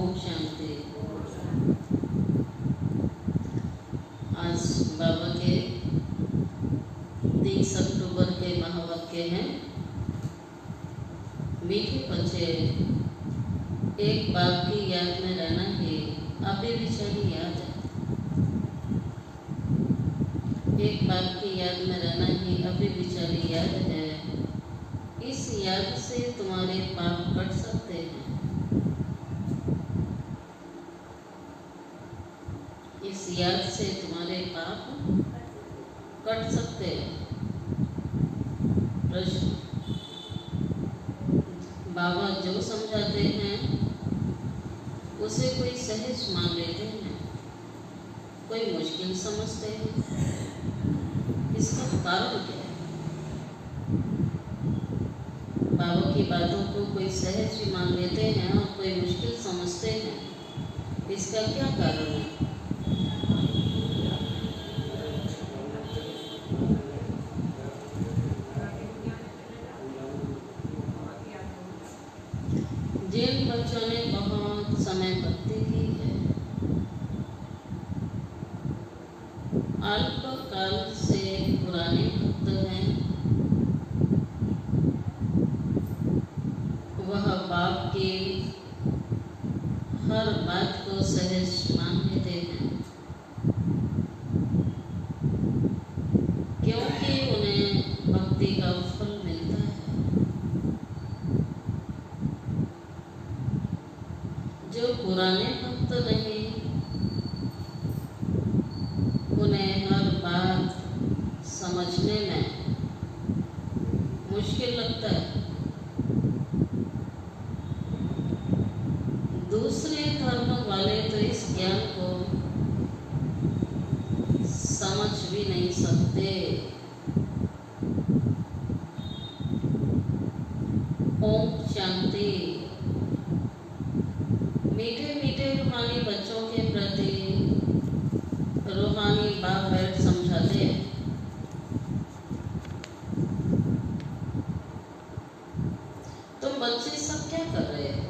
ओम शांति। आज बाबा के 30 अक्टूबर के महावाक्य हैं। मीठे बच्चे, एक बाप की याद में रहना ही अभी बेचारी याद है। एक बाप की याद में रहना ही अभी बेचारी याद है। इस याद से तुम्हारे पाप कट सकते हैं। इस याद से तुम्हारे पाप कट सकते हैं। प्रश्न, बाबा जो समझाते हैं उसे कोई सहज मान लेते हैं, कोई मुश्किल समझते हैं। इसका कारण क्या है? बाबा की बातों को कोई सहज भी मान लेते हैं और कोई मुश्किल समझते हैं। इसका क्या कारण है? जिन बच्चों ने बहुत समय भक्ति की है, अल्पकाल से पुराने भक्त हैं, वह बाप की हर बात को सहज मान लेते हैं, क्योंकि उन्हें भक्ति का फल मिलता है। जो पुराने भक्त नहीं, उन्हें हर बात समझने में मुश्किल लगता है। दूसरे धर्म वाले तो इस ज्ञान को समझ भी नहीं सकते। ओम शांति। मीठे मीठे रूहानी बच्चों के प्रति रूहानी बाप बैठ समझाते हैं। तुम बच्चे सब क्या कर रहे हो?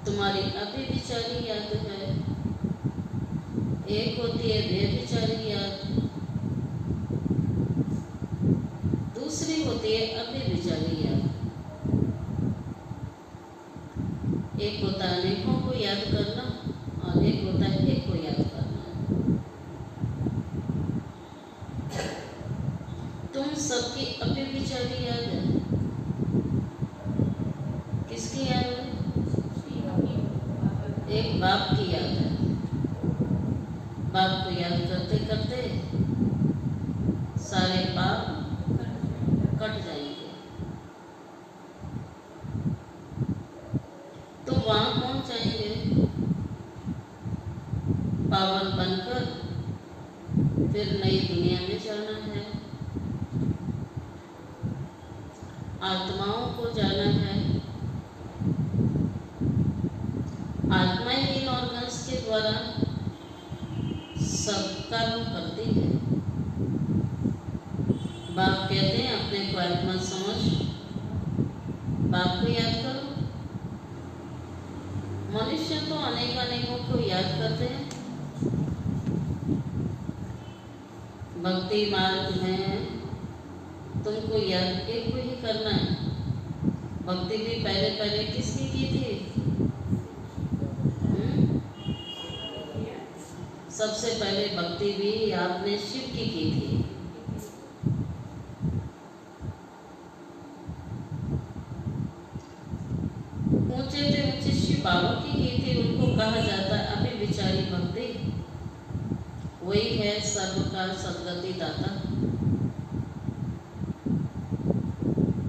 तुम्हारी अभी विचारी याद है। एक होती है बेविचारी याद, दूसरी होती है अभी विचारी याद। एक होता है अनेकों को याद करना और एक होता है एक को याद करना। तुम सबकी अभी विचारी याद है। किसकी याद है? एक बाप की याद है। बाप को याद करते करते सारे पाप कट जाएंगे। तो वहां पहुंच जाएंगे पावन बनकर। फिर नई दुनिया में जाना है, आत्माओं को जाना है। आत्माएं इन ऑर्गन्स के द्वारा सब कर्म करती है। बाप कहते हैं अपने को आत्मा समझ, बाप को याद करो। मनुष्य तो अनेकों को याद करते हैं। भक्ति मार्ग में तुमको याद एक को ही करना है। भक्ति भी पहले किसकी की थी? सबसे पहले भक्ति भी आपने शिव की थी। ऊंचे से ऊंचे शिव बाबा की थी। उनको कहा जाता है अभी विचारी भक्ति। वही है सर्व का सदगति दाता।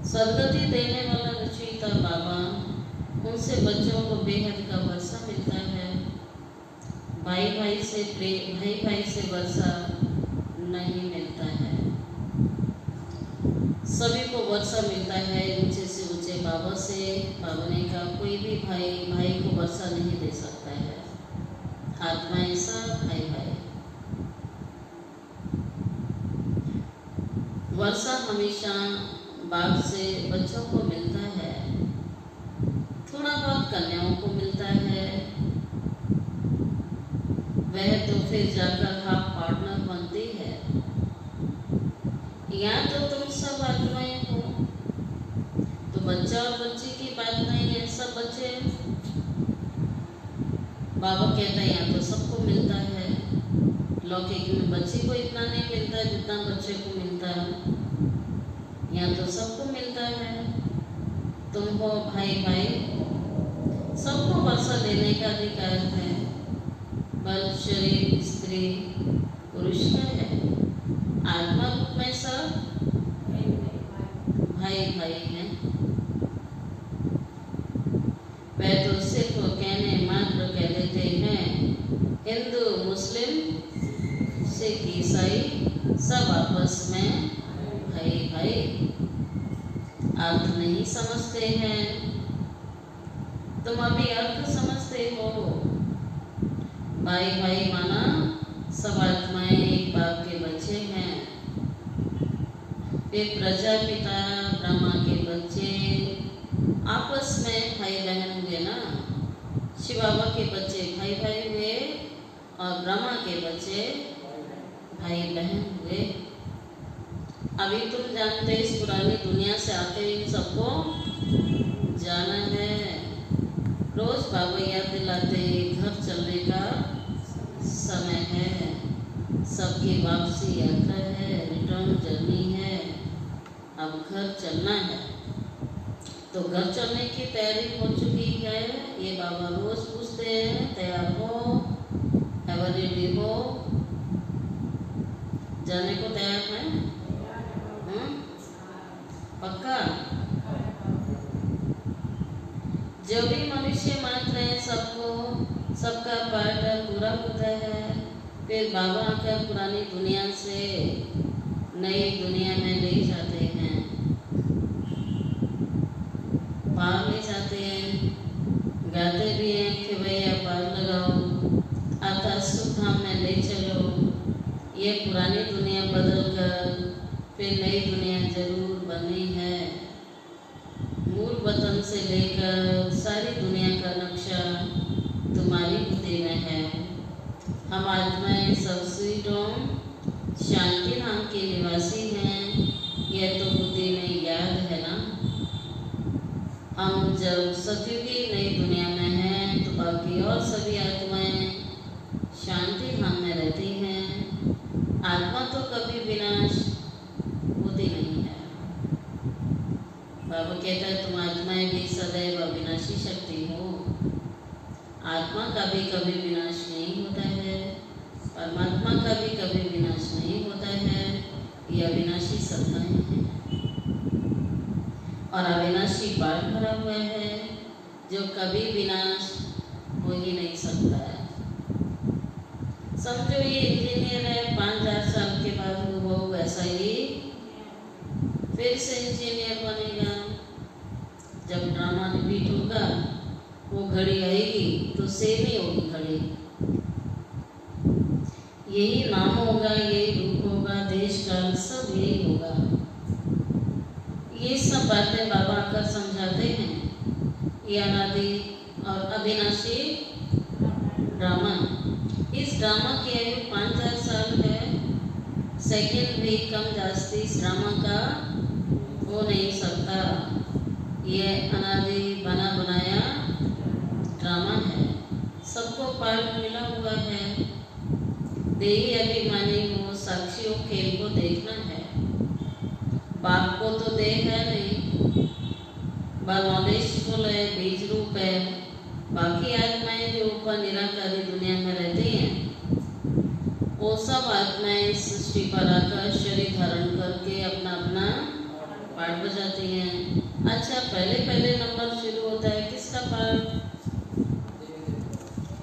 सदगति देने वाला रचयिता बाबा। उनसे बच्चों को बेहद का वर्षा मिलता है। भाई भाई से वर्षा नहीं मिलता है। सभी को वर्षा मिलता है ऊंचे से ऊंचे बाबा से। बाबा ने कहा कोई भी भाई को वर्षा नहीं दे सकता है। आत्माएं सब भाई। वर्षा हमेशा बाप से बच्चों को मिलता है। फिर जाकर हाफ पार्टनर बनती है। यहाँ तो तुम सब आत्माएं हो, तो बच्चा और बच्ची की बात नहीं है, सब बच्चे। बाबा कहते हैं यहाँ तो सबको मिलता है, लौकिक में बच्ची को इतना नहीं मिलता जितना बच्चे को मिलता है, यहाँ तो सबको मिलता है। तुम हो भाई भाई, सबको वर्षा देने का अधिकार है, बल शरीर स्त्री पुरुष का है, आत्मा रूप में सब भाई भाई हैं। वे तो सिर्फ कहने मात्र कह देते हैं, हिंदू मुस्लिम सिख ईसाई सब आपस में भाई भाई, अर्थ नहीं समझते हैं। तुम अभी अर्थ समझते हो। भाई भाई माना सब आत्माएं एक बाप के बच्चे हैं। फिर प्रजापिता ब्रह्मा के बच्चे आपस में भाई बहन हुए ना। शिव बाबा के बच्चे भाई भाई हुए और ब्रह्मा के बच्चे भाई बहन हुए। अभी तुम जानते इस पुरानी दुनिया से आते इन सबको जाना है। रोज बाबा याद दिलाते घर चलने का समय है, सबकी वापसी यात्रा है, रिटर्न जर्नी है, अब घर चलना है। तो घर चलने की तैयारी हो चुकी है, ये बाबा रोज पूछते हैं, तैयार हो, एवर रेडी हो, जाने को तैयार है? पक्का? जो भी मनुष्य मात्र है सबको सबका पार्ट पूरा होता है। फिर बाबा आकर पुरानी दुनिया से नई दुनिया में ले जाते हैं, पार ले जाते हैं, गाते भी हैं कि भैया पार लगाओ, आता सुख धाम में ले चलो। ये पुरानी दुनिया बदल कर फिर नई दुनिया जरूर बनी है। मूल वतन से लेकर सारी दुनिया का नक्शा तुम्हारी बुद्धि में है। हम आत्माएं सब स्वीटों शांति नाम के निवासी हैं, यह तो बुद्धि में याद है ना। हम जब सतयुगी नई दुनिया में हैं तो बाकी और सभी आत्माएं शांति धाम में रहती हैं। आत्मा तो कभी विनाश होती नहीं है। बाबा कहता है तुम आत्माएं भी सदैव अविनाशी शक्ति हो। आत्मा का भी कभी विनाश नहीं होता है, परमात्मा का भी कभी विनाश नहीं होता है। ये अविनाशी सत्ताएं हैं और अविनाशी पाठ भरा हुआ है जो कभी विनाश हो ही नहीं सकता है। समझो ये इंजीनियर है, 5000 साल के बाद वो वैसा ही फिर से इंजीनियर बनेगा। जब ड्रामा रिपीट होगा वो घड़ी आएगी तो सेम ही होगी घड़ी, यही नाम होगा, यही रूप होगा, देश काल सब यही होगा। ये सब बातें बाबा आकर समझाते हैं। ये अनादि और अविनाशी ड्रामा, इस ड्रामा की आयु 5000 साल है। सेकंड भी कम जास्ती इस ड्रामा का हो नहीं सकता। ये अनादि बना बनाया ड्रामा है, सबको पार्ट मिला हुआ है। देही अभिमानी हो, साक्षियों खेल को देखना है। बाप को तो देख है नहीं, नॉलेजफुल है, बीज रूप है। बाकी आत्माएं जो ऊपर निराकारी दुनिया में रहती हैं वो सब आत्माएं सृष्टि पर आकर शरीर धारण करके अपना अपना पाठ बजाती हैं। अच्छा, पहले नंबर शुरू होता है किसका पाठ?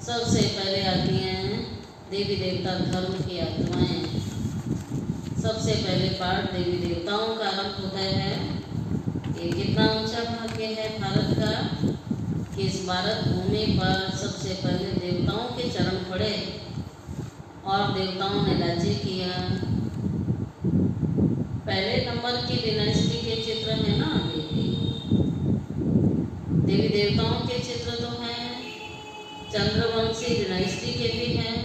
सबसे पहले आती हैं देवी देवता धर्म की आत्माएं। सबसे पहले पाठ देवी देवताओं का आरंभ होता है। ये कितना ऊंचा भाग्य है भारत का कि इस भारत भूमि पर सबसे पहले देवताओं के चरण पड़े और देवताओं ने राज्य किया। पहले नंबर की डिनास्टी के चित्र है ना, देवी देवताओं के चित्र तो हैं, चंद्रवंशी डिनास्टी के भी हैं।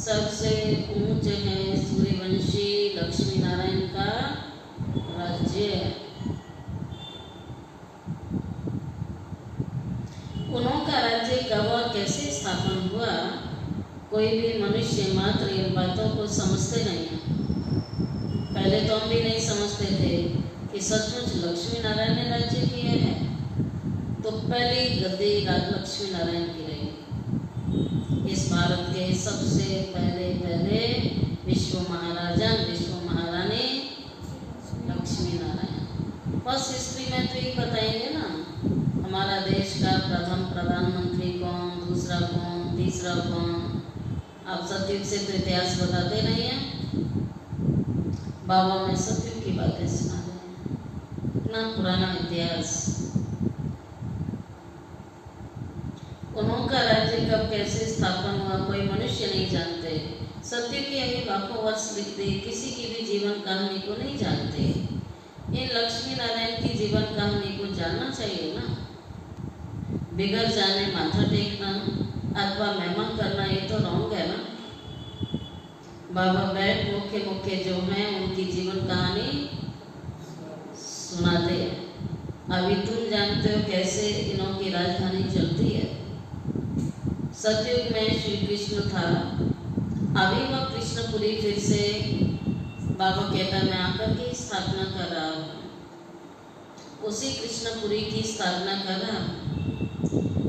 सबसे ऊंच है सूर्यवंशी लक्ष्मी नारायण का राज्य। उनका राज्य कब और कैसे स्थापन हुआ, कोई भी मनुष्य मात्र इन बातों को समझते नहीं है। पहले तो हम भी नहीं समझते थे कि सचमुच लक्ष्मी नारायण ने राज्य किया है, तो पहली गद्दी लक्ष्मी नारायण की रही। इस भारत के सबसे पहले विश्व महाराजा विश्व महारानी लक्ष्मी नारायण। बस हिस्ट्री में तो ये बताएंगे ना, हमारा देश का प्रथम प्रधानमंत्री कौन, दूसरा कौन, तीसरा कौन। आप सतयुग से तो इतिहास बताते नहीं हैं। बाबा में सतयुग की बातें सुना रहे हैं, इतना पुराना इतिहास। उनका राज्य कब कैसे स्थापन हुआ कोई मनुष्य नहीं जानते। सत्य की अभी लाखों वर्ष लिखते किसी की भी जीवन कहानी को नहीं जानते। इन लक्ष्मी नारायण की जीवन कहानी को जानना चाहिए ना। बिगड़ जाने माथा टेकना अथवा महिमा करना ये तो रॉन्ग है ना। बाबा बैठ मुख्य जो हैं उनकी जीवन कहानी सुनाते हैं। अभी तुम जानते हो कैसे इनों की राजधानी चलती है। सतयुग में श्री कृष्ण था, अभी वह कृष्णपुरी फिर से बाबा कहता मैं आकर की स्थापना कर रहा हूँ। उसी कृष्णपुरी की स्थापना कर रहा हूँ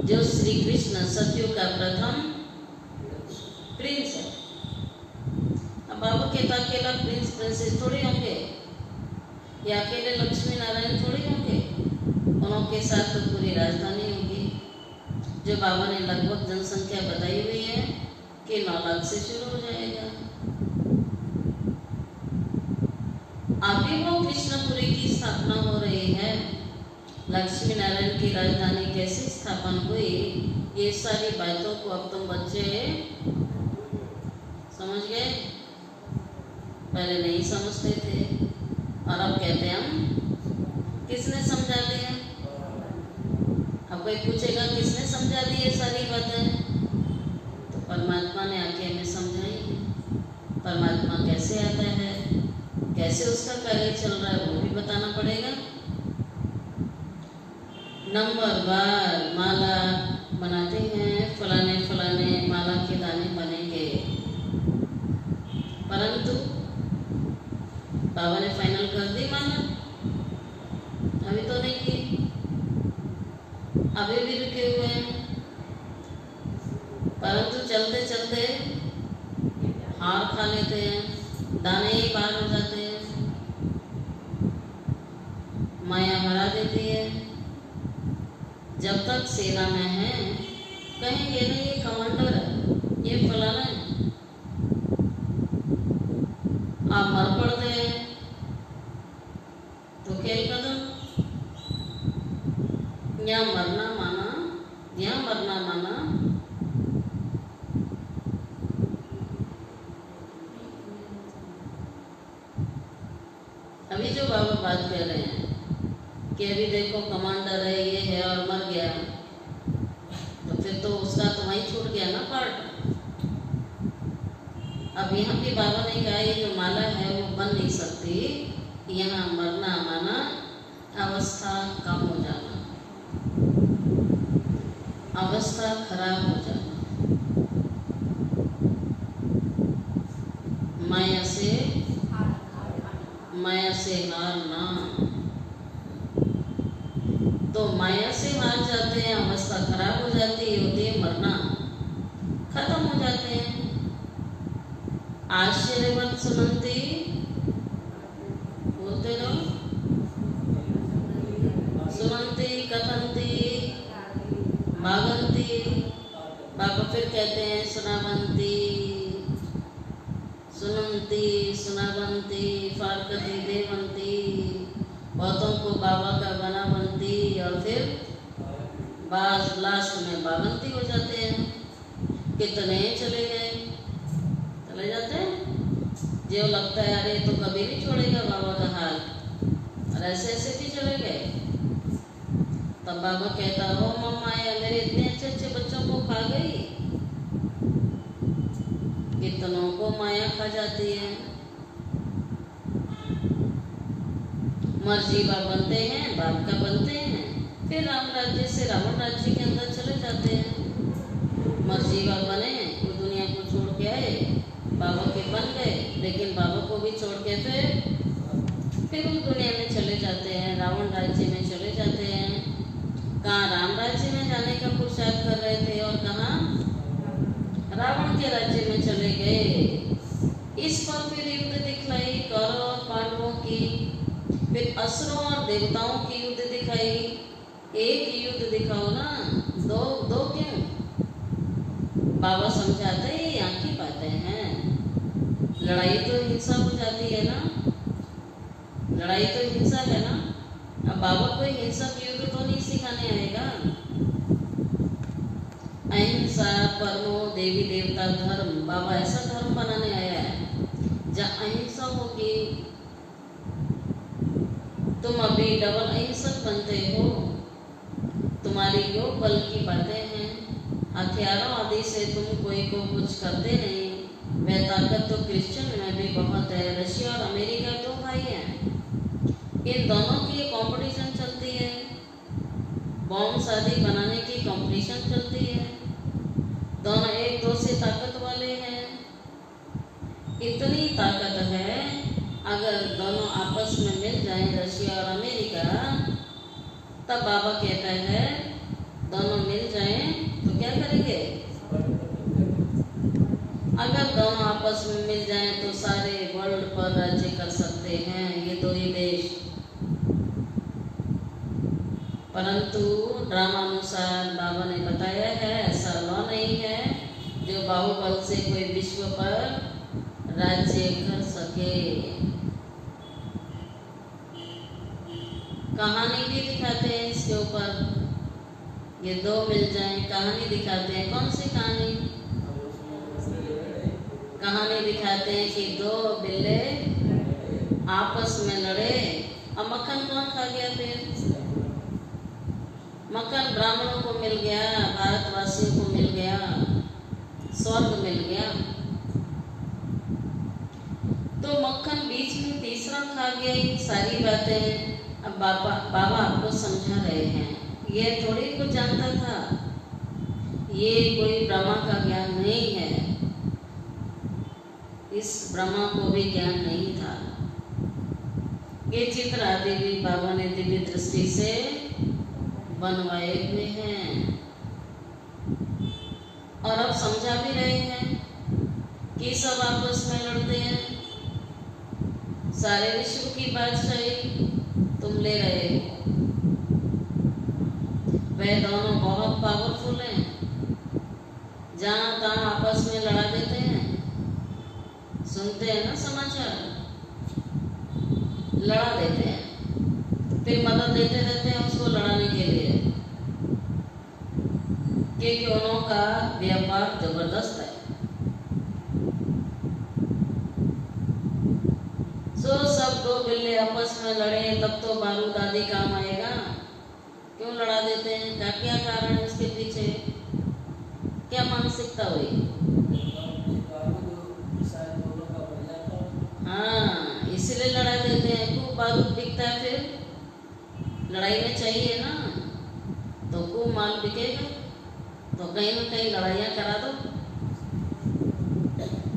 जो श्री कृष्ण सतयुग का प्रथम प्रिंस है। अब बाबा कहता अकेला प्रिंस प्रिंसेस थोड़ी होंगे, या अकेले लक्ष्मी नारायण थोड़ी होंगे, उनके साथ तो पूरी राजधानी होगी। जो बाबा ने लगभग जनसंख्या बताई हुई है कि 9 लाख से शुरू हो जाएगा। अभी वो कृष्णपुरी की स्थापना हो रही है। लक्ष्मी नारायण की राजधानी कैसे स्थापन हुई, ये सारी बातों को अब तुम बच्चे समझ गए। पहले नहीं समझते थे और अब कहते हम किसने समझा दिया। अब कोई पूछेगा किसने समझा दी ये सारी बातें, तो परमात्मा ने आके हमें समझाई। परमात्मा कैसे आता है, कैसे उसका कार्य चल रहा है वो भी बताना पड़ेगा। नंबरवार माला बनाते हैं, फलाने फलाने माला के दाने बनेंगे, परंतु बाबा ने फाइनल कर दी माला, अभी तो नहीं की, अभी भी रुके हुए हैं। परंतु चलते चलते हार खा लेते हैं, दाने ही बाहर हो जाते हैं, माया हरा देती है। जब तक सेना में है कहेंगे ना ये कमांडर है, ये फलाना है, आप मर पड़ते हैं तो खेल खत्म। यहाँ मरना माना, यहाँ मरना माना। अभी जो बाबा बात कर रहे हैं कि अभी देखो कमांडर है ये है और मर गया, तो फिर तो उसका तो वहीं छूट गया ना पार्ट। अब यहाँ भी बाबा ने कहा ये जो माला है वो बन नहीं सकती, यहाँ मरना माना अवस्था कम हो जाना, अवस्था खराब हो जाना, माया से हारना। तो माया से हार जाते हैं, अवस्था खराब हो जाती है, होती है मरना, खत्म हो जाते हैं। आश्चर्यवत सुनती, बोलते रहो, सुनती कथंती भागंती। बाबा फिर कहते हैं सुनावंती, सुनंती सुनावंती फारकती देवंती। बहुतों को बाबा का बना बनती और फिर बाज लास्ट में बावंती हो जाते हैं। कितने चले गए, चले जाते हैं। जो लगता है अरे तो कभी नहीं छोड़ेगा बाबा का हाल, और ऐसे ऐसे भी चले गए। तब बाबा कहता हो मम्मा या मेरे इतने अच्छे अच्छे बच्चों को खा गई कितनों को माया खा जाती है। मर्जीवा बनते हैं, बाप का बनते हैं, फिर राम राज्य से रावण राज्य के अंदर चले जाते हैं। मर्जीवा बने, वो दुनिया को छोड़ के आए, बाबा के बन गए, लेकिन बाबा को भी छोड़ के फिर उस दुनिया में चले जाते हैं, रावण राज्य में चले जाते हैं। कहाँ राम राज्य में जाने का पुरुषार्थ कर रहे थे और कहाँ रावण के राज्य में चले गए। इस पर फिर युद्ध दिखलाई कौरव और पांडवों की, फिर असुरों और देवताओं की युद्ध दिखाई। एक युद्ध दिखाओ ना, दो क्यों? बाबा समझाते ये यहाँ की बातें हैं। लड़ाई तो हिंसा हो जाती है ना, लड़ाई तो हिंसा है ना। अब बाबा कोई हिंसक युद्ध तो नहीं सिखाने आएगा। अहिंसा, परमो, देवी देवता धर्म, बाबा ऐसा धर्म बनाने आया है जहाँ अहिंसा होगी। तुम अभी डबल अहिंसक बनते हो, तुम्हारी योग बल की बातें हैं, हथियारों आदि से तुम कोई को कुछ करते नहीं। वह ताकत तो क्रिश्चियन में भी बहुत है। रशिया और अमेरिका दो भाई हैं, इन दोनों की कंपटीशन चलती है, बॉम्ब शादी बनाने की कंपटीशन चलती है। दोनों एक दो से ताकत वाले हैं। इतनी ताकत है, अगर दोनों आपस में मिल जाएं, रशिया और अमेरिका, तब बाबा कहता है दोनों मिल जाएं तो क्या करेंगे? अगर दोनों आपस में मिल जाएं तो सारे वर्ल्ड पर राज्य कर सकते हैं, ये दो ही देश। परंतु ड्रामानुसार बाबा ने बताया है ऐसा लॉ नहीं है जो बाहुबल से कोई विश्व पर राज्य कर सके। कहानी भी दिखाते हैं इसके ऊपर, ये दो मिल जाएं, कहानी दिखाते हैं। कौन सी कहानी? कहानी दिखाते हैं कि दो बिल्ले आपस में लड़े और मक्खन कौन खा गया? फिर मक्खन ब्राह्मणों को मिल गया, भारतवासियों को मिल गया, स्वर्ग मिल गया। तो मक्खन बीच में तीसरा खा गया। ये सारी बातें अब बाबा आपको समझा रहे हैं। ये थोड़ी कुछ जानता था, ये कोई ब्रह्मा का ज्ञान नहीं है, इस ब्रह्मा को भी ज्ञान नहीं था। ये चित्र आदि भी बाबा ने दिव्य दृष्टि से बनवाए हुए हैं और अब समझा भी रहे हैं कि सब आपस में लड़ते हैं, सारे विश्व की बादशाही तुम ले रहे हो। वह दोनों बहुत पावरफुल हैं, जहाँ तहाँ आपस में लड़ा देते हैं। सुनते हैं ना समाचार, लड़ा देते हैं, फिर मदद देते रहते हैं उसको लड़ाने के लिए, क्योंकि उन्हों का व्यापार जबरदस्त है। सो सब दो बिल्ले आपस में लड़े तब तो बारूद आदि काम आएगा। क्यों लड़ा देते हैं? क्या कारण है इसके पीछे? क्या मानसिकता हुई? हाँ, इसलिए लड़ा देते हैं। खूब बारूद बिकता है, फिर लड़ाई में चाहिए ना, तो खूब माल बिकेगा, तो कहीं ना कहीं लड़ाइयाँ करा दो।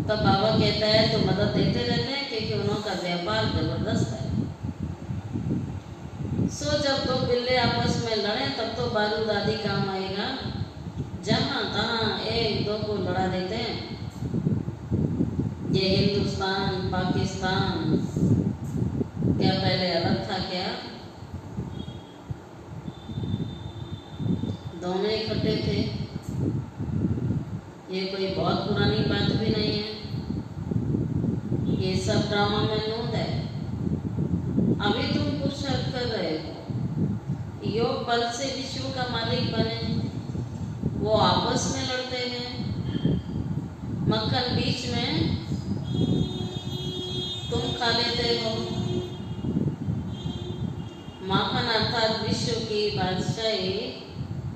तब बाबा कहता है तो मदद देते रहते हैं, क्योंकि उनका व्यापार जबरदस्त है। सो जब दो बिल्ले आपस में लड़े तब तो बारूद आदि काम आएगा। जहाँ तहाँ एक दो को लड़ा देते हैं। ये हिंदुस्तान पाकिस्तान क्या पहले अलग था क्या? दोनों इकट्ठे थे। ये कोई बहुत पुरानी बात भी नहीं है, ये सब ड्रामा में नूंद है। अभी तुम पुरुषार्थ कर रहे हो, योग बल से विश्व का मालिक बने, वो आपस में लड़ते हैं, मक्खन बीच में तुम खा लेते हो। माखन अर्थात विश्व की बादशाही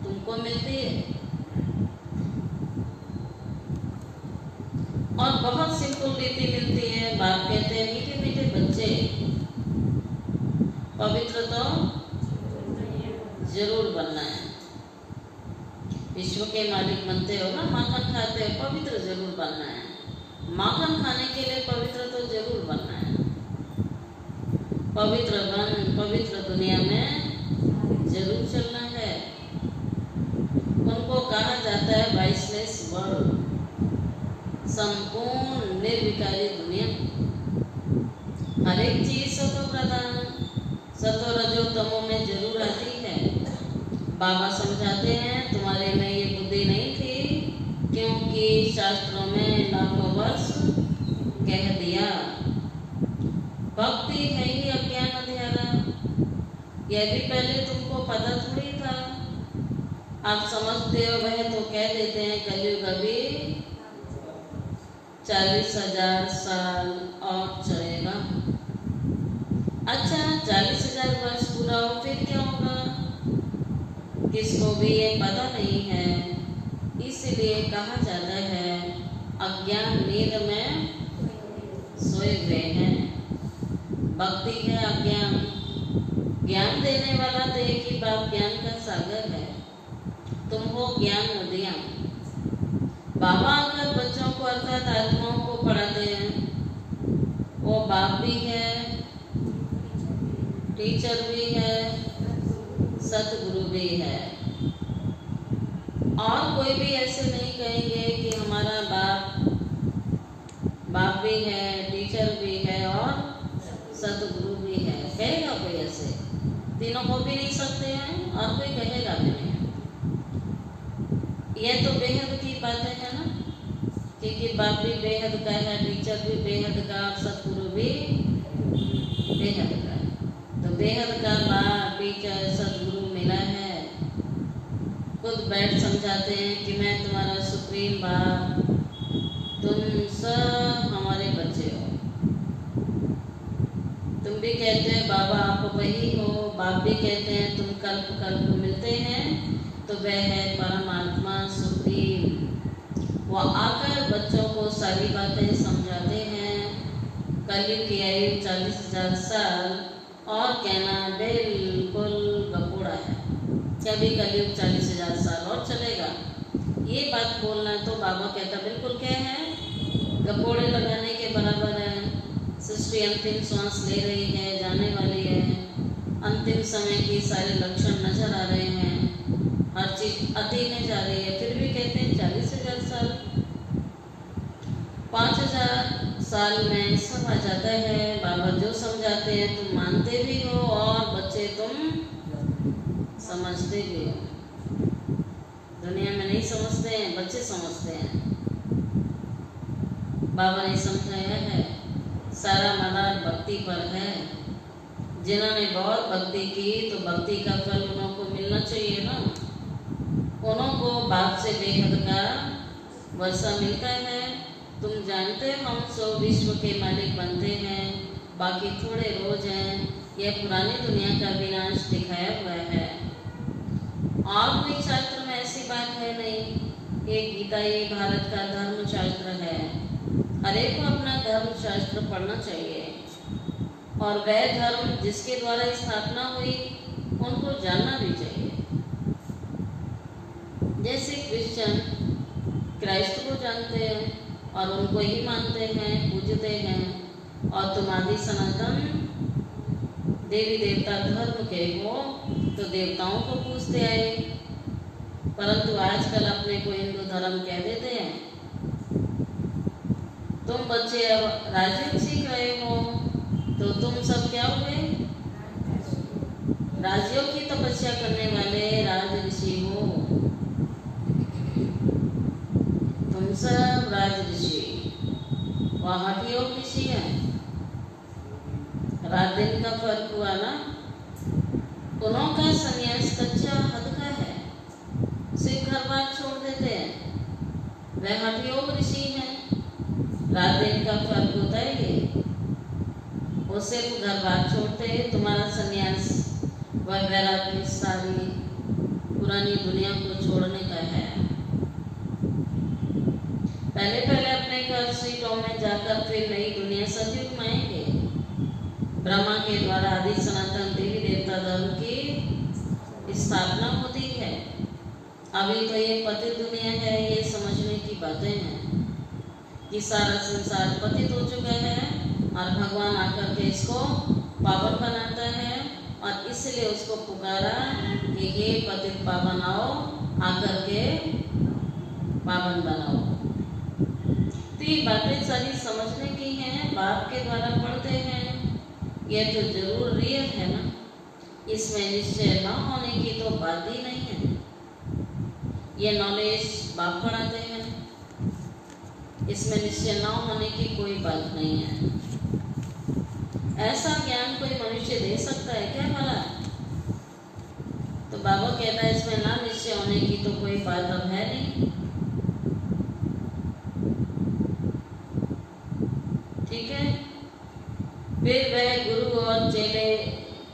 तुमको मिलती है। और बहुत सिंपल रीति मिलती है। बाप कहते हैं मीठे मीठे बच्चे, पवित्र तो जरूर बनना है। विश्व के मालिक बनते हो ना, माखन खाते हो, पवित्र जरूर बनना है। माखन खाने के लिए पवित्र तो जरूर बनना है। पवित्र बन पवित्र दुनिया में जरूर चलना है। उनको कहा जाता है वाइसलेस वर्ल्ड, संपूर्ण निर्विकारी दुनिया। हर एक चीज सतो प्रधान, सतो रजो तमो में जरूर आती है। बाबा समझाते हैं तुम्हारे में ये बुद्धि नहीं थी, क्योंकि शास्त्रों में लाखों वर्ष कह दिया भक्ति है ही अज्ञान अंधेरा। यह भी पहले तुमको पता थोड़ी था। आप समझते हो वह तो कह देते हैं कलयुग अभी 40,000 साल और चलेगा। अच्छा 40,000 वर्ष पूरा हो फिर क्या होगा, किसको भी ये पता नहीं है। इसलिए कहा जाता है अज्ञान नींद में सोए हुए हैं। भक्ति है अज्ञान, ज्ञान देने वाला तो एक ही बाप ज्ञान का सागर है। तुम हो ज्ञान नदियाँ। बाबा आकर बच्चों को अर्थात आत्माओं को पढ़ाते हैं। वो बाप भी है, टीचर भी है, सतगुरु भी है। और कोई भी ऐसे नहीं कहेंगे कि हमारा बाप भी है, टीचर भी है और सतगुरु भी है। कहेगा कोई ऐसे? तीनों हो भी नहीं सकते हैं और कोई कहेगा भी नहीं। यह तो बेहद की बातें है ना, क्योंकि बाप भी बेहद का है, टीचर भी बेहद का और सतगुरु भी बेहद का है। तो बेहद का बाप टीचर सतगुरु मिला है। खुद बैठ समझाते हैं कि मैं तुम्हारा सुप्रीम बाप, तुम सब हमारे बच्चे हो। तुम भी कहते हो बाबा आप वही हो। बाप भी कहते हैं तुम कल्प कल्प मिलते हैं, तो वह है परमात्मा सुप्रीम। वो आकर बच्चों को सारी बातें समझाते हैं। कलयुग की आयु 40,000 साल और कहना बिल्कुल गपोड़ा है। क्या भी कलयुग 40,000 साल और चलेगा? ये बात बोलना तो बाबा कहता बिल्कुल क्या है, गपोड़े लगाने के बराबर है। सृष्टि अंतिम श्वास ले रही है, जाने वाली है। अंतिम समय की सारे लक्षण नजर आ रहे हैं, हर चीज अति में जा रही है। फिर भी कहते हैं 40,000 साल, 5,000 साल में सब आ जाता है। बाबा जो समझाते हैं तुम मानते भी हो और बच्चे तुम समझते भी हो। दुनिया में नहीं समझते हैं, बच्चे समझते हैं। बाबा ने समझाया है सारा मदार भक्ति पर है। जिन्होंने बहुत भक्ति की तो भक्ति का फल उनको मिलना चाहिए ना। उनको बाप से बेहद का वर्षा मिलता है। तुम जानते हो हम सो विश्व के मालिक बनते हैं, बाकी थोड़े रोज हैं। यह पुरानी दुनिया का विनाश दिखाया हुआ है। और कोई शास्त्र में ऐसी बात है नहीं। ये गीता ये भारत का धर्म शास्त्र है। हर एक को अपना धर्म शास्त्र पढ़ना चाहिए और वह धर्म जिसके द्वारा स्थापना हुई उनको जानना भी चाहिए। जैसे क्रिश्चियन क्राइस्ट को जानते हैं और उनको ही मानते हैं, पूजते हैं। और तुम आदि सनातन देवी देवता धर्म के हो तो देवताओं को पूजते आए, परंतु आजकल अपने को हिंदू धर्म कह देते हैं। तुम बच्चे अब राजयोग सीख रहे हो तो तुम सब क्या हुए? राजयोग की तपस्या करने वाले राज ऋषि हो। तुम सब राज ऋषि, वह हठ योग ऋषि है। रात दिन का फर्क हुआ ना। उन्हों का संन्यास कच्चा हद का है, सिर्फ घर बार छोड़ देते हैं। वह हठ योग ऋषि है। रात दिन का फर्क होता है ये। वो सिर्फ घर बार छोड़ते हैं। तुम्हारा संन्यास वगैरह की सारी पुरानी दुनिया को छोड़ने का है। पहले पहले अपने एक स्वीटों में जाकर फिर नई दुनिया सतयुग में आएंगे। ब्रह्मा के द्वारा आदि सनातन देवी देवता धर्म की स्थापना होती है। अभी तो ये पतित दुनिया है, ये समझने की बातें हैं कि सारा संसार पतित हो चुका है और भगवान आकर के इसको पावन बनाता है और इसलिए उसको पुकारा कि हे पतित पावन आओ, आकर के पावन बनाओ। तो ये बातें सारी समझने की हैं, बाप के द्वारा पढ़ते हैं, ये तो जरूर रियल है ना, इसमें निश्चय न होने की तो बात ही नहीं है। ये नॉलेज बाप पढ़ाते हैं, इसमें निश्चय न होने की कोई बात नहीं है। ऐसा ज्ञान कोई मनुष्य दे सकता है क्या भला? तो बाबा कहता है इसमें ना निश्चय होने की तो कोई बात अब है नहीं। ठीक है, फिर वह गुरु और चेले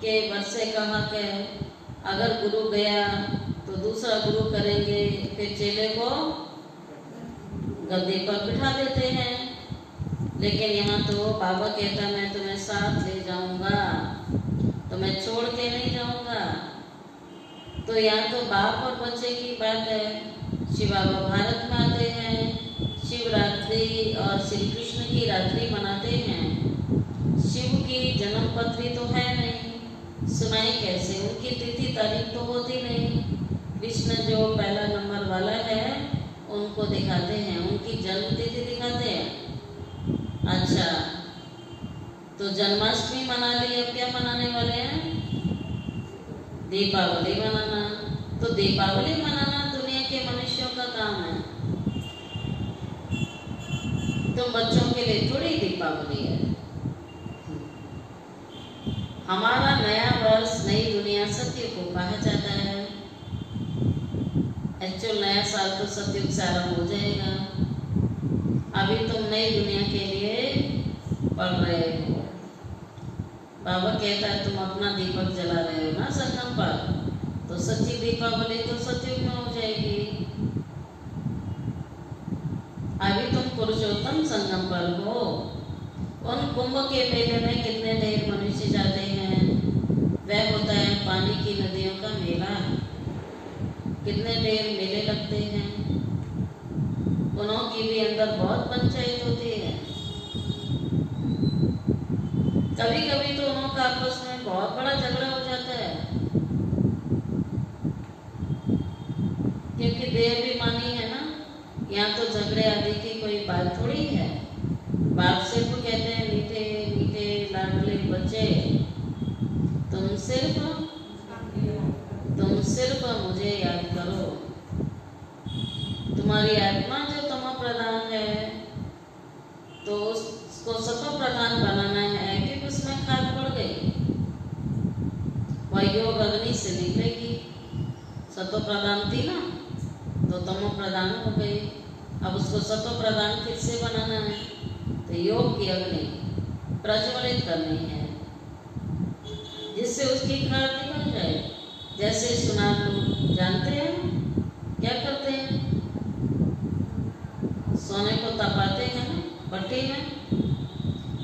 के वर्षे कहाँ के, अगर गुरु गया तो दूसरा गुरु करेंगे, फिर चेले को गद्दे पर बिठा देते हैं। लेकिन यहाँ तो बाबा कहता है मैं तुम्हें साथ ले जाऊंगा, तो मैं छोड़ के नहीं जाऊंगा। तो यहाँ तो बाप और बच्चे की बात है। शिव बाबा भारत में आते हैं, शिवरात्रि और श्री कृष्ण की रात्रि मनाते हैं। शिव की जन्म पत्री तो है नहीं, सुनाई कैसे, उनकी तिथि तारीख तो होती नहीं। कृष्ण जो पहला नंबर वाला है उनको दिखाते हैं, उनकी जन्म तिथि दिखाते हैं। अच्छा, तो जन्माष्टमी मना ली, अब क्या मनाने वाले हैं? दीपावली मनाना। तो दीपावली मनाना दुनिया के मनुष्यों का काम है, तुम बच्चों के लिए थोड़ी दीपावली है। हमारा नया वर्ष नई दुनिया सतयुग को कहा जाता है। एक्चुअल नया साल तो सतयुग से आरंभ हो जाएगा। अभी तुम नई दुनिया के लिए पढ़ रहे हो। बाबा कहता है तुम अपना दीपक जला रहे हो ना संगम पर, तो सच्ची दीपावली तो सतयुग में हो जाएगी। अभी तुम पुरुषोत्तम संगम पर हो। उन कुंभ के मेले में कितने ढेर मनुष्य जाते हैं, वह होता है पानी की नदियों का मेला। कितने ढेर मेले लगते हैं, उन्हों की भी अंदर बहुत पंचायत होती है। कभी कभी तो उन्हों का आपस में बहुत बड़ा झगड़ा हो जाता है, क्योंकि देह भी मानी है ना। यहाँ तो झगड़े आदि की कोई बात थोड़ी है। बाप से तो कहते हैं मीठे मीठे लाडले बच्चे, तुम सिर्फ मुझे याद करो। तुम्हारी आत्मा जो तमो प्रधान है तो उसको सतो प्रधान बनाना है, क्योंकि उसमें खाद पड़ गई, वह योग अग्नि से निकलेगी। सतो प्रधान थी ना, तो तमो प्रधान हो गई। अब उसको सतो प्रधान फिर से बनाना है, तो योग की अग्नि प्रज्वलित करनी है, जिससे उसकी खाद निकल जाए। जैसे सुनार लोग जानते हैं क्या करते हैं, सोने को तपाते हैं ना भट्टी में।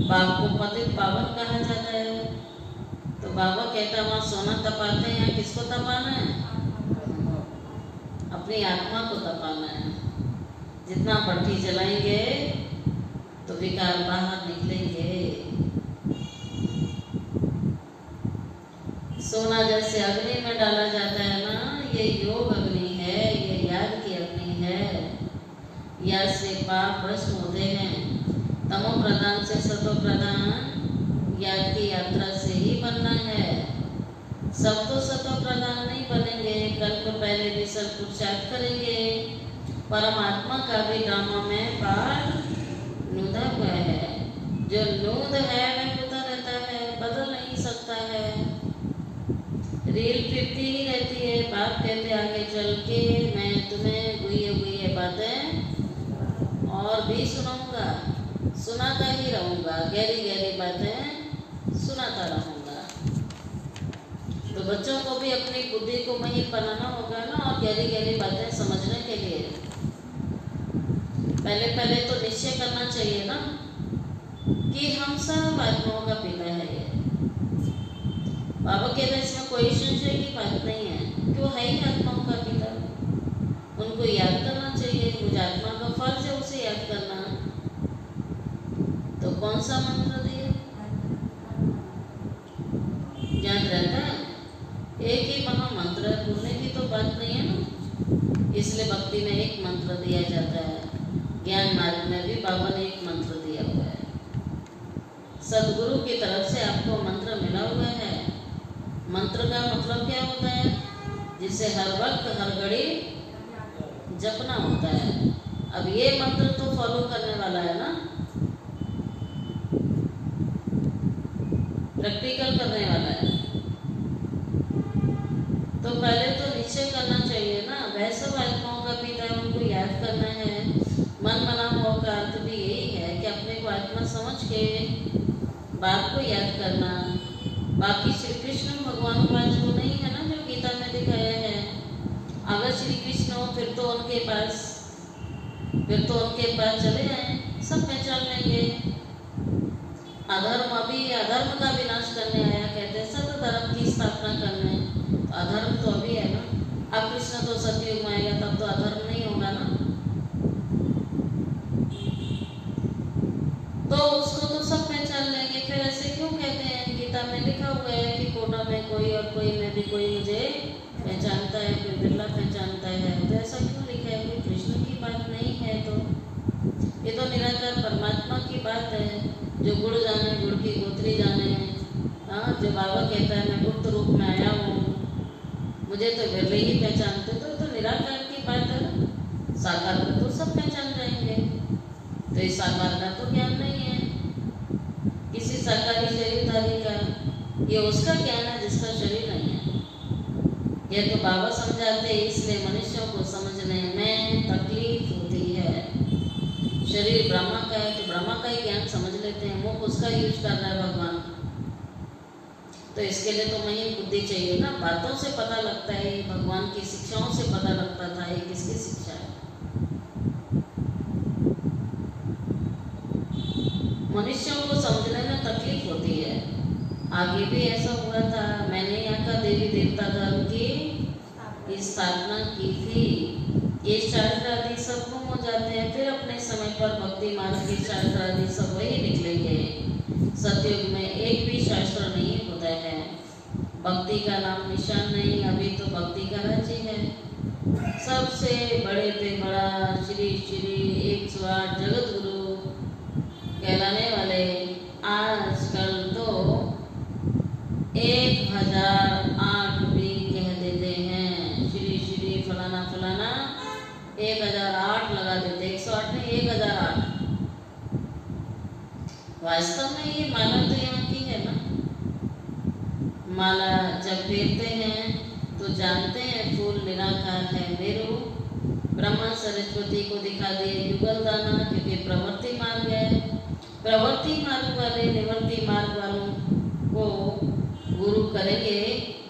बाप को पतित पावन कहा जाता है, तो बाबा कहता है वहाँ सोना तपाते हैं, किसको तपाना है? अपनी आत्मा को तपाना है। जितना भट्टी जलाएंगे तो विकार बाहर निकलेंगे। सोना जैसे अग्नि में डाला जाता है ना, ये योग अग्नि है, ये याद की अग्नि है। याद से पाप भस्म होते हैं। तमो प्रधान से सतो प्रधान याद की यात्रा से ही बनना है। सब तो सतो प्रधान नहीं बनेंगे, कल्प पहले भी सब पुरुषार्थ करेंगे। परमात्मा का भी ड्रामा में पार्ट नूदा हुआ है। जो नूद है वह होता रहता है, बदल नहीं सकता है। रील फिरती ही रहती है। बाप कहते आगे चल के मैं तुम्हें गुए बातें और भी सुनाऊंगा, सुनाता ही रहूंगा, गहरी गहरी बातें सुनाता रहूंगा। तो बच्चों को भी अपनी बुद्धि को महिर बनाना होगा ना, और गहरी गहरी बातें समझने के लिए। पहले पहले तो निश्चय करना चाहिए ना कि हम सब आत्माओं का पिता है। ये बाबा कह रहे इसमें कोई संशय की बात नहीं है कि वो है ही आत्माओं का पिता। उनको याद करना चाहिए, मुझे आत्मा का फर्ज है उसे याद करना। तो कौन सा मंत्र दिए याद रहता है? एक ही महामंत्र है, भूलने की तो बात नहीं है ना। इसलिए भक्ति में एक मंत्र दिया जाता है, ज्ञान मार्ग में भी बाबा ने एक मंत्र दिया हुआ है। सदगुरु की तरफ से आपको मंत्र मिला हुआ है। मंत्र का मतलब क्या होता है? जिसे हर वक्त हर घड़ी जपना होता है। अब ये मंत्र तो फॉलो करने वाला है ना, प्रैक्टिकल करने वाला है। तो पहले तो निश्चय करना चाहिए ना, वह सब आत्माओं का पिता है, उनको याद करना है। मन मना भाव का अर्थ भी यही है कि अपने को आत्मा समझ के बात को याद करना। बाकी श्री कृष्ण भगवान का जो नहीं है ना, जो गीता में दिखाया है, अगर श्री कृष्ण हो फिर तो उनके पास चले आए, सब पहचान लेंगे। अधर्म अभी अधर्म का विनाश करने आया, कहते हैं सत्य धर्म की स्थापना करने। तो अधर्म तो अभी है ना, अब कृष्ण तो सतयुग में आएगा, तब तो अधर्म नहीं होगा ना। तो उसको तो सब पहचान लेंगे। फिर ऐसे क्यों कहते हैं? गीता में लिखा हुआ है कि कोटा में कोई और कोई में भी कोई मुझे पहचानता है, कोई बिरला पहचानता है। तो ऐसा क्यों लिखा है? कोई कृष्ण की बात नहीं है। तो ये तो निराकार परमात्मा की बात है, जो गुड़ जाने गुड़ की गोत्री जाने। हाँ, जो बाबा कहता है मैं गुप्त रूप में आया हूँ, मुझे तो बिरले ही पहचानते। तो निराकार की बात है ना। साकार को तो सब पहचान जाएंगे। तो इस साकार का तो ज्ञान नहीं है किसी साकारी शरीरधारी का। ये उसका ज्ञान है जिसका शरीर नहीं है। यह तो बाबा समझाते, इसलिए मनुष्यों को समझने में तकलीफ होती है। शरीर ब्रह्मा का है तो ब्रह्मा का ही ज्ञान समझ लेते हैं, मुख उसका यूज कर रहा है भगवान। तो इसके लिए तो महीन बुद्धि चाहिए ना। बातों से पता लगता है, भगवान की शिक्षाओं से पता लगता था ये किसकी शिक्षा है। मनुष्यों को समझने में तकलीफ होती है। आगे भी ऐसा हुआ था। मैंने यहाँ का देवी देवता धर्म की स्थापना की थी। ये शास्त्र आदि सब गुम हो जाते हैं, फिर अपने समय पर भक्ति मार्ग के शास्त्र आदि सब वही निकलेंगे। सतयुग में एक भी शास्त्र नहीं होता है, भक्ति का नाम निशान नहीं। अभी तो भक्ति का राज्य है। सबसे बड़े पे बड़ा श्री श्री 108 जगत गुरु कहलाने वाले आजकल तो 1008 भी कह देते हैं। श्री श्री फलाना फलाना 1008 लगा देते, 108 नहीं 1008। वास्तव में ये माला तो यहाँ की है ना। माला जब फेरते हैं तो जानते हैं फूल निराकार है। मेरू ब्रह्मा सरस्वती को दिखा दिए युगल दाना, क्योंकि प्रवृत्ति मार्ग है। प्रवृत्ति मार्ग वाले निवृत्ति मार्ग वालों को गुरु करेंगे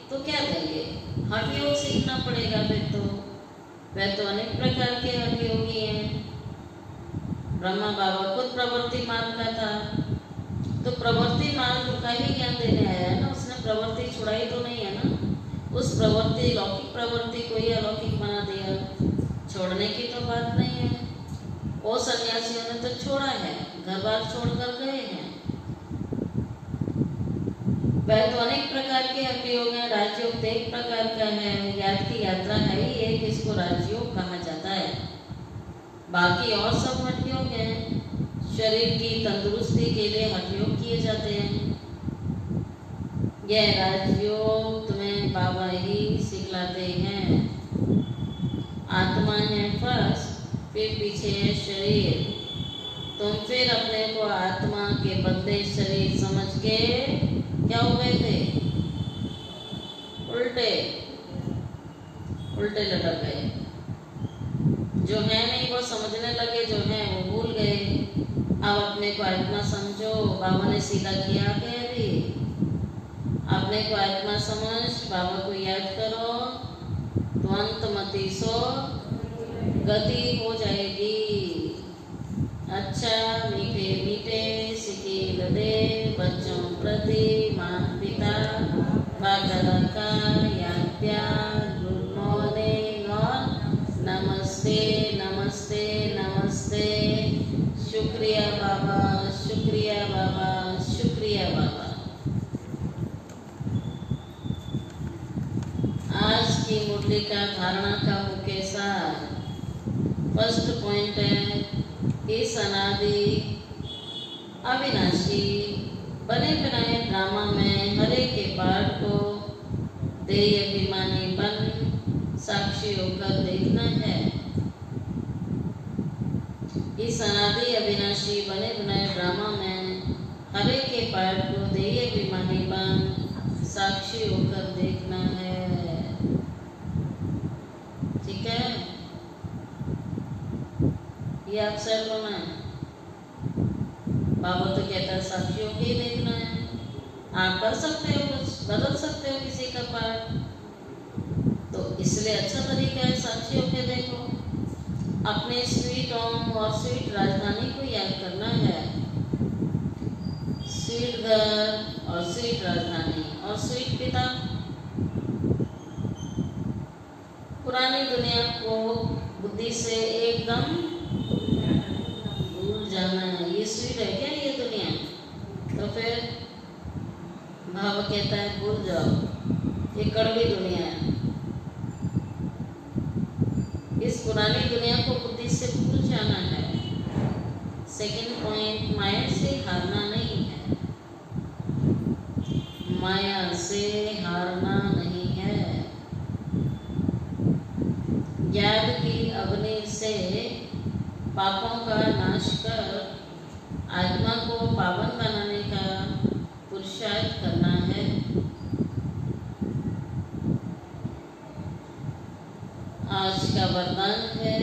तो क्या देंगे? हठ योग सीखना पड़ेगा। फिर तो वह तो अनेक प्रकार के हठ योगी हैं। ब्रह्मा बाबा खुद प्रवृत्ति मार्ग का था, तो प्रवृत्ति मार्ग का ही ज्ञान देने आया है ना। उसने प्रवृत्ति छुड़ाई तो नहीं है ना। उस प्रवृत्ति लौकिक प्रवृत्ति को ही अलौकिक बना दिया। छोड़ने की तो बात नहीं है। वो सन्यासियों ने तो छोड़ा है, घर बार छोड़कर गए हैं। वह तो अनेक प्रकार के हठयोग हैं। राजयोग तो एक प्रकार का है, याद की यात्रा है ही एक, इसको राजयोग कहा जाता है। बाकी और सब हठयोग हैं। शरीर की तंदुरुस्ती के लिए हठयोग किए जाते हैं। यह राजयोग तुम्हें बाबा ही सिखलाते हैं। आत्मा है फर्स्ट, फिर पीछे है शरीर। तुम फिर अपने को आत्मा के बदले शरीर समझ के क्या हो गए थे? उल्टे उल्टे लटक गए। जो है नहीं वो समझने लगे, जो है वो भूल गए। अब अपने को आत्मा समझो। बाबा ने सीधा किया कह दी, अपने को आत्मा समझ, बाबा को याद करो, द्वंद मति सो गति हो जाएगी। अच्छा मीठे मीठे सिकील दे बच्चों प्रति माता पिता बागदा का याद प्यार गुड मॉर्निंग और नमस्ते नमस्ते नमस्ते। शुक्रिया बाबा, शुक्रिया बाबा, शुक्रिया बाबा। आज की मुरली का धारणा का मुख्य सार फर्स्ट पॉइंट है, इस अनादि अविनाशी बने बनाए ड्रामा में हरे के पाठ को देय अभिमानी बन साक्षी होकर देखना है। इस अनादि अविनाशी बने बनाए ड्रामा में हरे के पाठ को देय अभिमानी बन साक्षी होकर देखना है। ठीक है, ये आप सब होना है। बाबा तो कहता है साक्षियों के ही देखना है। आप कर सकते हो, कुछ बदल सकते हो किसी का पाठ, तो इसलिए अच्छा तरीका है साक्षियों के देखो। अपने स्वीट होम और स्वीट राजधानी को याद करना है। स्वीट घर और स्वीट राजधानी और स्वीट पिता। पुरानी दुनिया को बुद्धि से एकदम भूल जाना है। ये स्वीट है क्या ये दुनिया? तो फिर भाव कहता है भूल जाओ, ये कड़वी दुनिया है। इस पुरानी दुनिया को बुद्धि से भूल जाना है। सेकंड पॉइंट, माया से हारना नहीं है। माया से हारना नहीं है। ज्ञान की अग्नि से पापों का नाश कर आत्मा को पावन बनाने का पुरुषार्थ करना है। आज का वरदान है,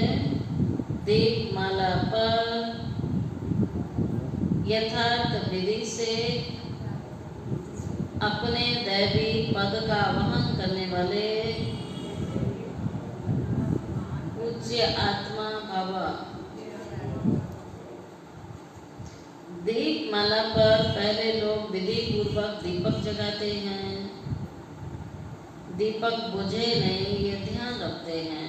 दीपमाला पर यथार्थ विधि से अपने दैवी पद का वहन करने वाले पूज्य आत्मा बाबा। दीपमाला पर पहले लोग विधि पूर्वक दीपक जगाते हैं। दीपक बुझे नहीं ये ध्यान रखते हैं।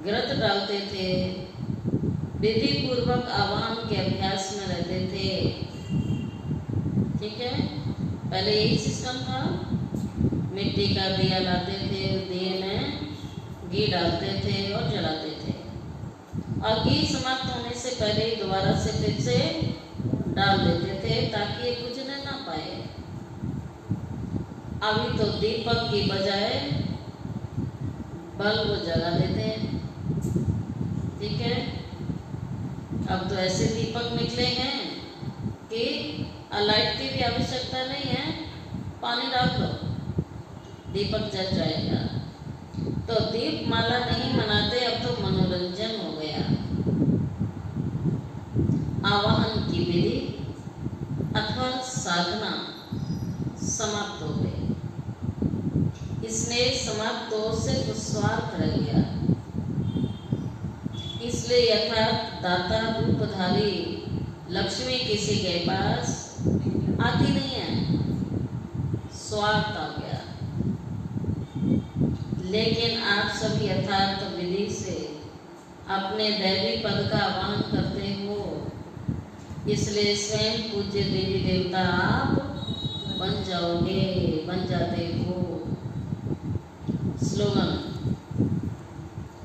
व्रत डालते थे, विधि पूर्वक आवाहन के अभ्यास में रहते थे। ठीक है, पहले यही सिस्टम था। मिट्टी का दिया लाते थे, दिए में घी डालते थे और जलाते थे, और घी समाप्त होने से पहले ही दोबारा से फिर से डाल देते थे ताकि ये बुझने ना पाए। अभी तो दीपक की बजाय बल्ब जला देते हैं। ठीक है, अब तो ऐसे दीपक निकले हैं कि लाइट की भी आवश्यकता नहीं है, पानी डाल दो दीपक जल जाएगा। तो दीपमाला नहीं मनाते, अब तो मनोरंजन हो गया। आवाहन की विधि अथवा साधना समाप्त हो गई। इसने समाप्त हो सिर्फ स्वार्थ रह गया। इसलिए यथार्थ दाता रूपधारी लक्ष्मी किसी के पास आती नहीं है, स्वार्थ आ गया। लेकिन आप सभी यथार्थ विधि से अपने दैवी पद का आह्वान करते हो, इसलिए स्वयं पूज्य देवी देवता आप बन जाओगे, बन जाते हो। स्लोगन,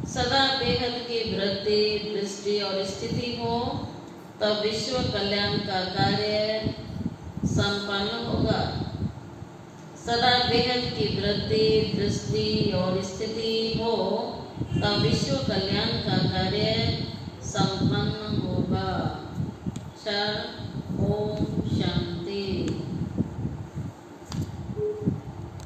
सदा बेहद की वृद्धि दृष्टि और स्थिति हो तब विश्व कल्याण का कार्य संपन्न होगा। सदा बेहद की वृद्धि दृष्टि और स्थिति हो तब विश्व कल्याण का कार्य संपन्न होगा। 4